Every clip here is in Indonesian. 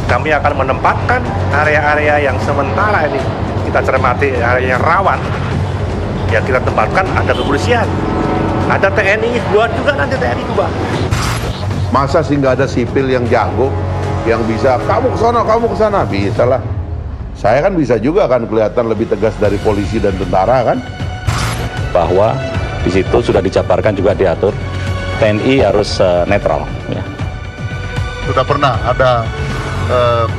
Kami akan menempatkan area-area yang sementara ini kita cermati area yang rawan, ya kita tempatkan ada kepolisian, ada TNI buat juga nanti TNI juga. Masa sih nggak ada sipil yang jago, yang bisa kamu ke sana, bisa lah. Saya kan bisa juga kan kelihatan lebih tegas dari polisi dan tentara kan. Bahwa di situ sudah dijabarkan juga diatur TNI harus netral. Ya. Sudah pernah ada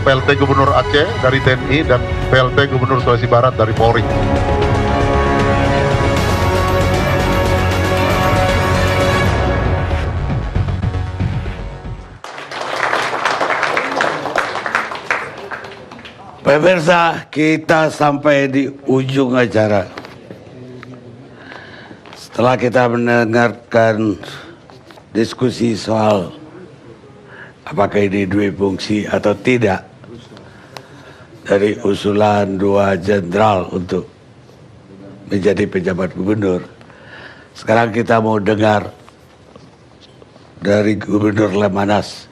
PLT Gubernur Aceh dari TNI dan PLT Gubernur Sulawesi Barat dari Polri. Pemirsa, kita sampai di ujung acara. Setelah kita mendengarkan diskusi soal apakah ini dua fungsi atau tidak dari usulan dua jenderal untuk menjadi pejabat gubernur, sekarang kita mau dengar dari Gubernur Lemhanas,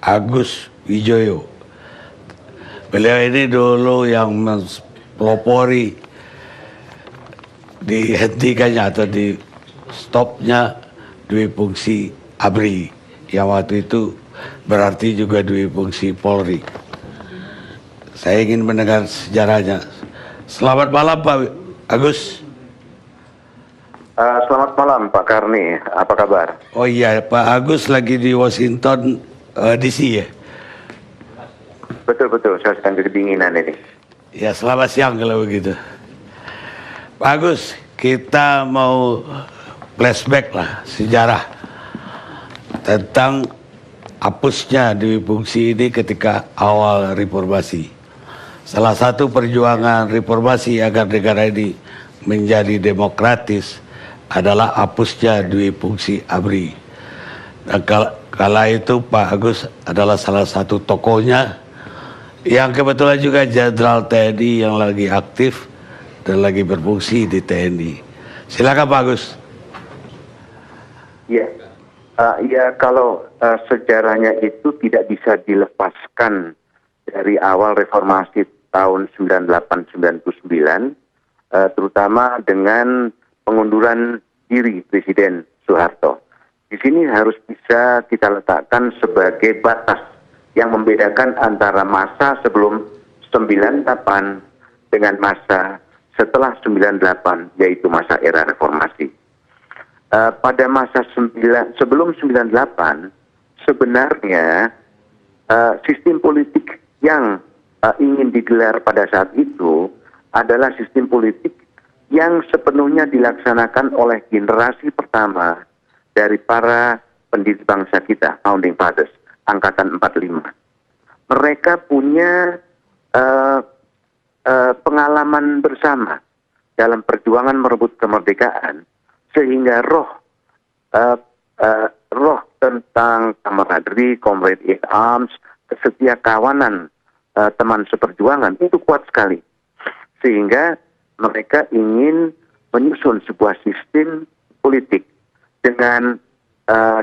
Agus Wijoyo. Beliau ini dulu yang mempelopori dihentikannya atau di stopnya dua fungsi ABRI yang waktu itu berarti juga dua fungsi Polri. Saya ingin mendengar sejarahnya. Selamat malam Pak Agus. Selamat malam Pak Karni, apa kabar? Oh iya, Pak Agus lagi di Washington DC ya? Betul, saya sedang kedinginan ini. Ya, selamat siang kalau begitu. Pak Agus, kita mau flashback lah sejarah tentang hapusnya dua fungsi ini ketika awal reformasi. Salah satu perjuangan reformasi agar negara ini menjadi demokratis adalah hapusnya dua fungsi ABRI. Dan kala itu Pak Agus adalah salah satu tokohnya, yang kebetulan juga Jenderal TNI yang lagi aktif dan lagi berfungsi di TNI. Silakan Pak Agus. Ya, kalau sejarahnya itu tidak bisa dilepaskan dari awal reformasi tahun 98-99, terutama dengan pengunduran diri Presiden Soeharto. Di sini harus bisa kita letakkan sebagai batas yang membedakan antara masa sebelum 98 dengan masa setelah 98, yaitu masa era reformasi. Pada masa sebelum 98, sebenarnya sistem politik yang ingin digelar pada saat itu adalah sistem politik yang sepenuhnya dilaksanakan oleh generasi pertama dari para pendiri bangsa kita, Founding Fathers, Angkatan 45. Mereka punya pengalaman bersama dalam perjuangan merebut kemerdekaan, sehingga roh tentang camaraderie, comrade in arms, kesetia kawanan teman seperjuangan itu kuat sekali. Sehingga mereka ingin menyusun sebuah sistem politik dengan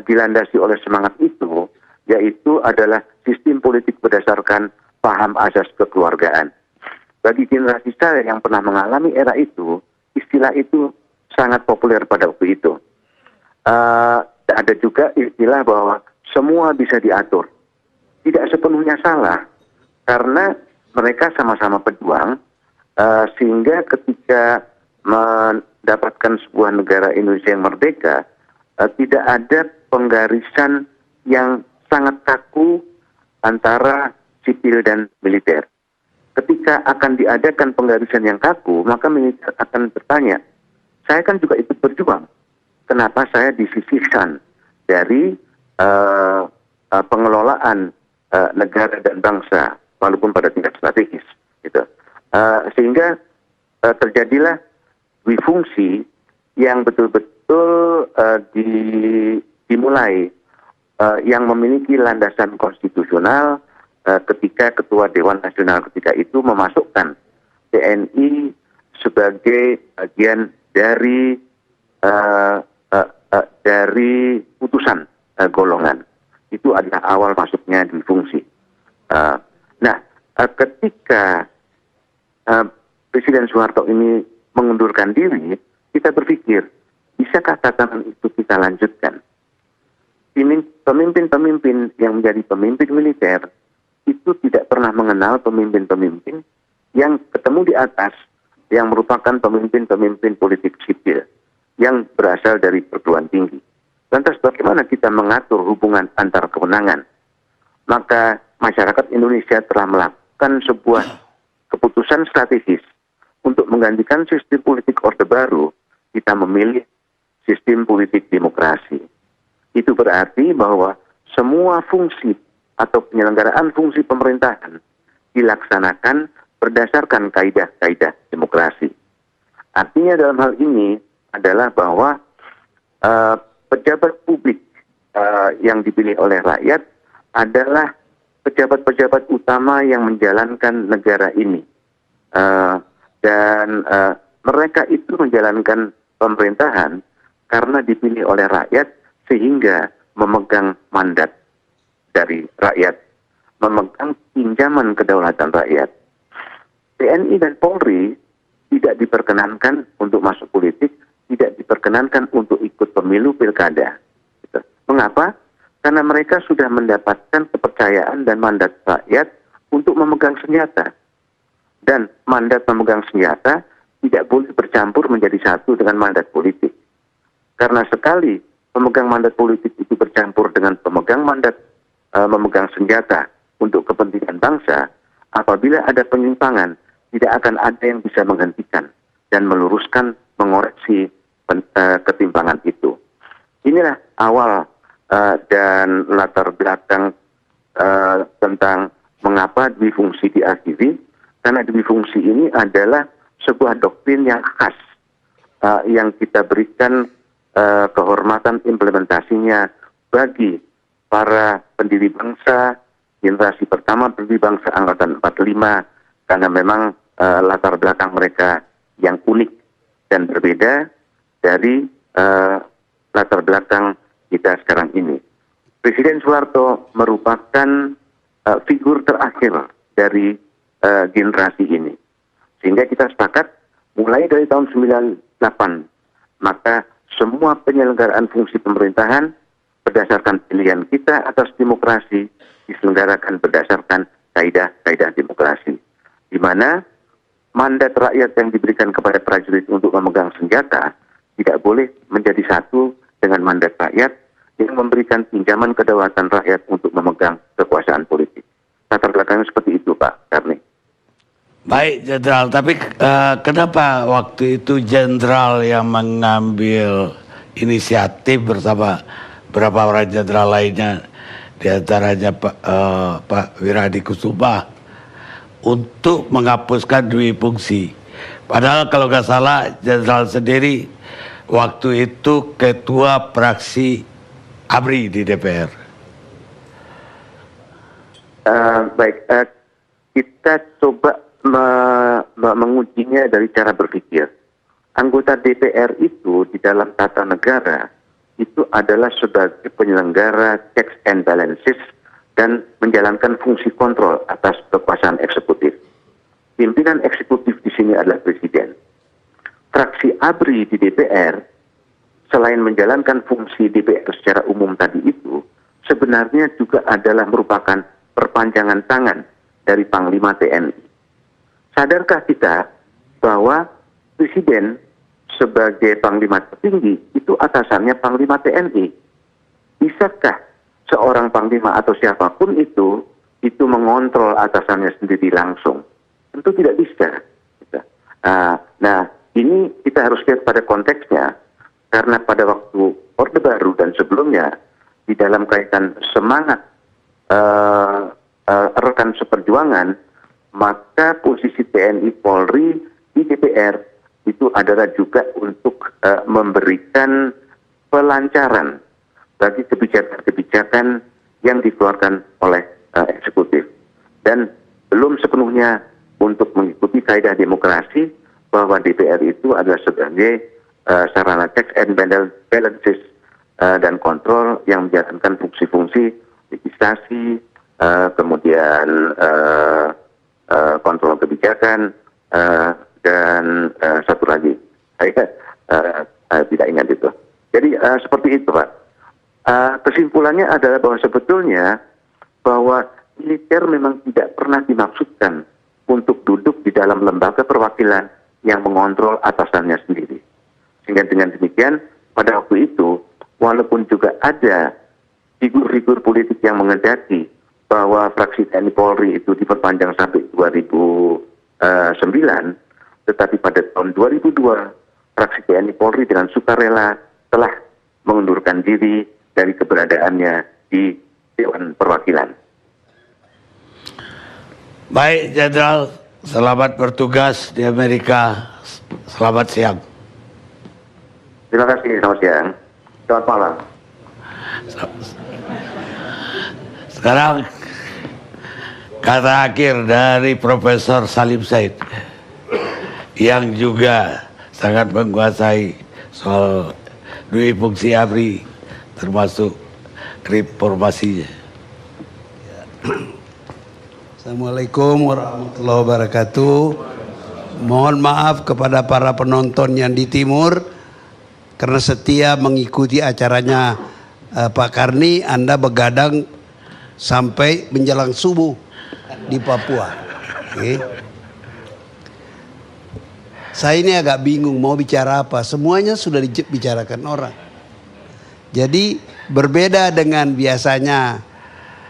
dilandasi oleh semangat itu, yaitu adalah sistem politik berdasarkan paham asas kekeluargaan. Bagi generasi saya yang pernah mengalami era itu, istilah itu sangat populer pada waktu itu. Ada juga istilah bahwa semua bisa diatur. Tidak sepenuhnya salah, karena mereka sama-sama pejuang, sehingga ketika mendapatkan sebuah negara Indonesia yang merdeka, tidak ada penggarisan yang sangat kaku antara sipil dan militer. Ketika akan diadakan penggarisan yang kaku, maka militer akan bertanya, saya kan juga ikut berjuang, kenapa saya disisihkan dari pengelolaan negara dan bangsa, walaupun pada tingkat strategis, gitu. Sehingga terjadilah difungsi yang betul-betul dimulai, yang memiliki landasan konstitusional ketika Ketua Dewan Nasional ketika itu memasukkan TNI sebagai bagian dari putusan golongan. itu adalah awal masuknya dui fungsi. Ketika Presiden Soeharto ini mengundurkan diri, kita berpikir, bisakah tatanan itu kita lanjutkan? Pemimpin-pemimpin yang menjadi pemimpin militer itu tidak pernah mengenal pemimpin-pemimpin yang ketemu di atas, yang merupakan pemimpin-pemimpin politik sipil yang berasal dari perguruan tinggi. Lantas bagaimana kita mengatur hubungan antar kewenangan? Maka masyarakat Indonesia telah melakukan sebuah keputusan strategis untuk menggantikan sistem politik Orde Baru. Kita memilih sistem politik demokrasi. Itu berarti bahwa semua fungsi atau penyelenggaraan fungsi pemerintahan dilaksanakan berdasarkan kaidah-kaidah demokrasi. Artinya dalam hal ini adalah bahwa pejabat publik yang dipilih oleh rakyat adalah pejabat-pejabat utama yang menjalankan negara ini. Dan mereka itu menjalankan pemerintahan karena dipilih oleh rakyat sehingga memegang mandat dari rakyat, memegang pinjaman kedaulatan rakyat. TNI dan Polri tidak diperkenankan untuk masuk politik, tidak diperkenankan untuk ikut pemilu pilkada. Mengapa? Karena mereka sudah mendapatkan kepercayaan dan mandat rakyat untuk memegang senjata. Dan mandat memegang senjata tidak boleh bercampur menjadi satu dengan mandat politik. Karena sekali pemegang mandat politik itu bercampur dengan pemegang mandat memegang senjata untuk kepentingan bangsa, apabila ada penyimpangan, tidak akan ada yang bisa menghentikan dan meluruskan, mengoreksi ketimpangan itu. Inilah awal dan latar belakang tentang mengapa dui fungsi diakhiri, karena dui fungsi ini adalah sebuah doktrin yang khas yang kita berikan kehormatan implementasinya bagi para pendiri bangsa, generasi pertama pendiri bangsa angkatan 45, karena memang latar belakang mereka yang unik dan berbeda dari latar belakang kita sekarang ini. Presiden Soeharto merupakan figur terakhir dari generasi ini. Sehingga kita sepakat mulai dari tahun 98, maka semua penyelenggaraan fungsi pemerintahan berdasarkan pilihan kita atas demokrasi diselenggarakan berdasarkan kaidah-kaidah demokrasi. Di mana mandat rakyat yang diberikan kepada prajurit untuk memegang senjata tidak boleh menjadi satu dengan mandat rakyat yang memberikan pinjaman kedaulatan rakyat untuk memegang kekuasaan politik. Latar belakangnya seperti itu, Pak Karni. Baik, Jenderal. Tapi kenapa waktu itu Jenderal yang mengambil inisiatif bersama beberapa orang jenderal lainnya, diantaranya Pak Wiradi Kusuma, untuk menghapuskan dui fungsi? Padahal kalau nggak salah Jenderal sendiri waktu itu ketua fraksi ABRI di DPR. Kita coba mengujinya dari cara berpikir. Anggota DPR itu di dalam tata negara itu adalah sebagai penyelenggara checks and balances dan menjalankan fungsi kontrol atas kekuasaan eksekutif. Pimpinan eksekutif di sini adalah presiden. Fraksi ABRI di DPR selain menjalankan fungsi DPR secara umum tadi itu, sebenarnya juga adalah merupakan perpanjangan tangan dari Panglima TNI. Sadarkah kita bahwa presiden sebagai Panglima tertinggi itu atasannya Panglima TNI? Bisakah seorang Panglima atau siapapun itu mengontrol atasannya sendiri langsung? Tentu tidak bisa. Nah, ini kita harus lihat pada konteksnya, karena pada waktu Orde Baru dan sebelumnya di dalam kaitan semangat rekan seperjuangan, maka posisi TNI Polri di DPR itu adalah juga untuk memberikan pelancaran bagi kebijakan-kebijakan yang dikeluarkan oleh eksekutif, dan belum sepenuhnya untuk mengikuti kaidah demokrasi bahwa DPR itu adalah sebagai sarana checks and balances dan kontrol yang menjalankan fungsi-fungsi legislasi, kemudian kontrol kebijakan, dan satu lagi, saya tidak ingat itu. Jadi seperti itu, Pak. Kesimpulannya adalah bahwa sebetulnya bahwa militer memang tidak pernah dimaksudkan untuk duduk di dalam lembaga perwakilan yang mengontrol atasannya sendiri. Sehingga dengan demikian, pada waktu itu, walaupun juga ada figur-figur politik yang mengendaki bahwa fraksi TNI Polri itu diperpanjang sampai 2009, tetapi pada tahun 2002, fraksi TNI Polri dengan sukarela telah mengundurkan diri dari keberadaannya di Dewan Perwakilan. Baik, Jenderal, selamat bertugas di Amerika. Selamat siang. Terima kasih, selamat siang. Selamat malam. Sekarang kata akhir dari Profesor Salim Said yang juga sangat menguasai soal dui fungsi ABRI termasuk reformasinya. Assalamualaikum warahmatullahi wabarakatuh. Mohon maaf kepada para penonton yang di timur karena setia mengikuti acaranya Pak Karni. Anda begadang sampai menjelang subuh di Papua. Okay. Saya ini agak bingung mau bicara apa. Semuanya sudah dibicarakan orang. Jadi berbeda dengan biasanya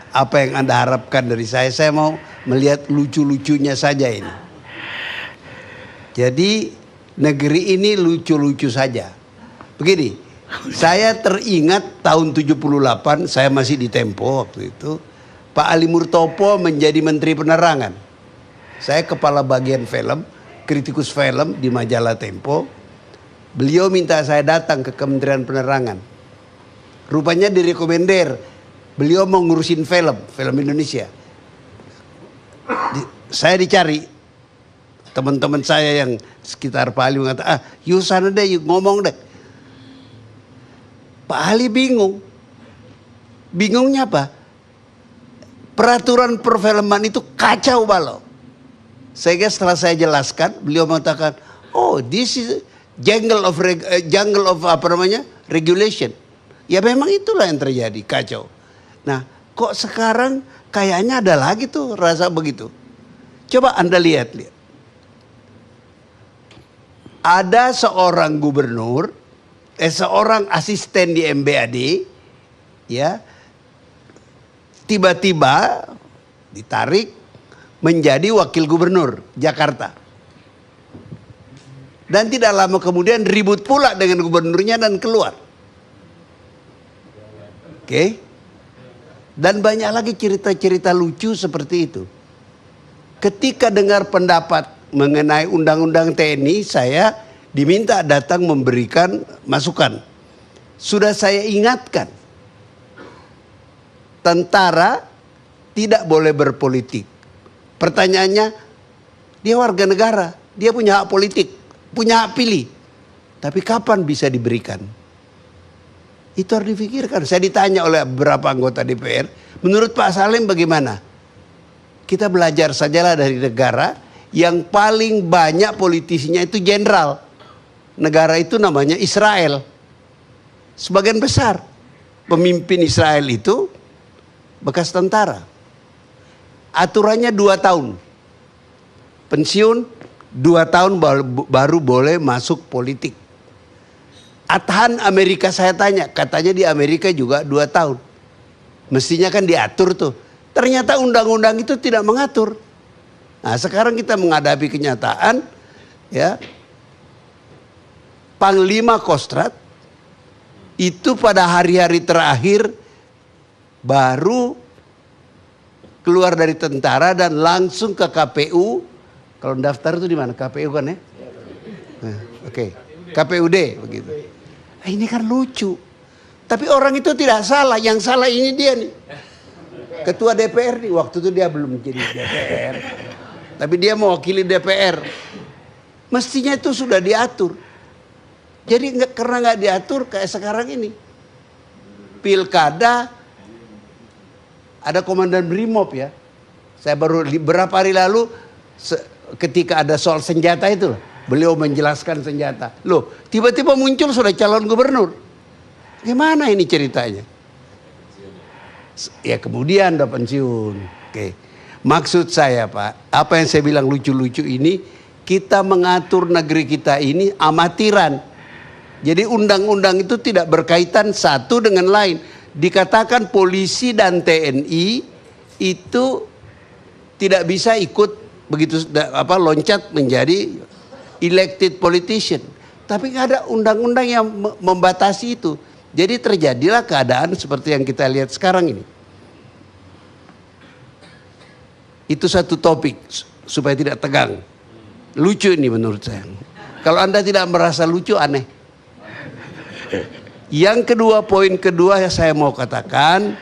apa yang Anda harapkan dari saya mau melihat lucu-lucunya saja ini. Jadi negeri ini lucu-lucu saja. Begini, saya teringat tahun 78, saya masih di Tempo waktu itu, Pak Ali Murtopo menjadi Menteri Penerangan. Saya kepala bagian film, kritikus film di majalah Tempo. Beliau minta saya datang ke Kementerian Penerangan. Rupanya direkomender, beliau mau ngurusin film Indonesia. Saya dicari, teman-teman saya yang sekitar Pak Ali mengatakan, yuk sana deh, yuk ngomong deh. Pak Ali bingung. Bingungnya apa? Peraturan perfilman itu kacau balau. Sehingga setelah saya jelaskan, beliau mengatakan, oh this is jungle of regulation. Ya memang itulah yang terjadi, kacau. Nah, kok sekarang kayaknya ada lagi tuh rasa begitu. Coba Anda lihat. Ada seorang gubernur, seorang asisten di MBAD, ya, tiba-tiba ditarik menjadi wakil gubernur Jakarta. Dan tidak lama kemudian ribut pula dengan gubernurnya dan keluar. Oke. Dan banyak lagi cerita-cerita lucu seperti itu. Ketika dengar pendapat mengenai undang-undang TNI, saya diminta datang memberikan masukan. Sudah saya ingatkan, tentara tidak boleh berpolitik. Pertanyaannya, dia warga negara, dia punya hak politik, punya hak pilih. Tapi kapan bisa diberikan? Itu harus difikirkan. Saya ditanya oleh beberapa anggota DPR, menurut Pak Salim bagaimana? Kita belajar sajalah dari negara yang paling banyak politisinya itu jenderal. Negara itu namanya Israel. Sebagian besar pemimpin Israel itu bekas tentara. Aturannya 2 tahun. Pensiun 2 tahun baru boleh masuk politik. Adhan Amerika saya tanya, katanya di Amerika juga 2 tahun. Mestinya kan diatur tuh. Ternyata undang-undang itu tidak mengatur. Nah sekarang kita menghadapi kenyataan, ya, Panglima Kostrat itu pada hari-hari terakhir baru keluar dari tentara dan langsung ke KPU. Kalau daftar itu di mana? KPU kan ya? Nah, oke. KPUD begitu. Nah, ini kan lucu. Tapi orang itu tidak salah. Yang salah ini dia nih. Ketua DPR nih. Waktu itu dia belum jadi DPR. Tapi dia mewakili DPR. Mestinya itu sudah diatur. Jadi karena nggak diatur kayak sekarang ini. Pilkada ada komandan Brimob ya. Saya baru beberapa hari lalu ketika ada soal senjata itu, beliau menjelaskan senjata. Loh, tiba-tiba muncul sudah calon gubernur. Gimana ini ceritanya? Ya kemudian udah pensiun. Oke. Maksud saya Pak, apa yang saya bilang lucu-lucu ini, kita mengatur negeri kita ini amatiran. Jadi undang-undang itu tidak berkaitan satu dengan lain. Dikatakan polisi dan TNI itu tidak bisa ikut begitu loncat menjadi elected politician. Tapi nggak ada undang-undang yang membatasi itu. Jadi terjadilah keadaan seperti yang kita lihat sekarang ini. Itu satu topik supaya tidak tegang. Lucu ini menurut saya. Kalau Anda tidak merasa lucu, aneh. Yang kedua, poin kedua yang saya mau katakan,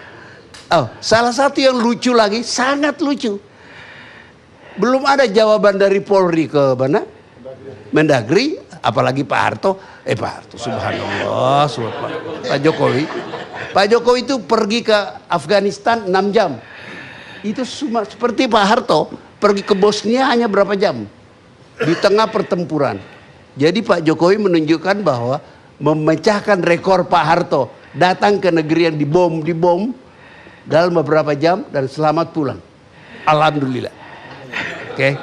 salah satu yang lucu lagi, sangat lucu. Belum ada jawaban dari Polri ke mana? Mendagri, apalagi Pak Harto. Pak Harto, subhanallah, Pak Jokowi. Pak Jokowi itu pergi ke Afghanistan 6 jam. Itu seperti Pak Harto pergi ke Bosnia hanya berapa jam di tengah pertempuran. Jadi Pak Jokowi menunjukkan bahwa memecahkan rekor Pak Harto, datang ke negeri yang dibom dalam beberapa jam dan selamat pulang. Alhamdulillah. Oke.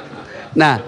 Nah,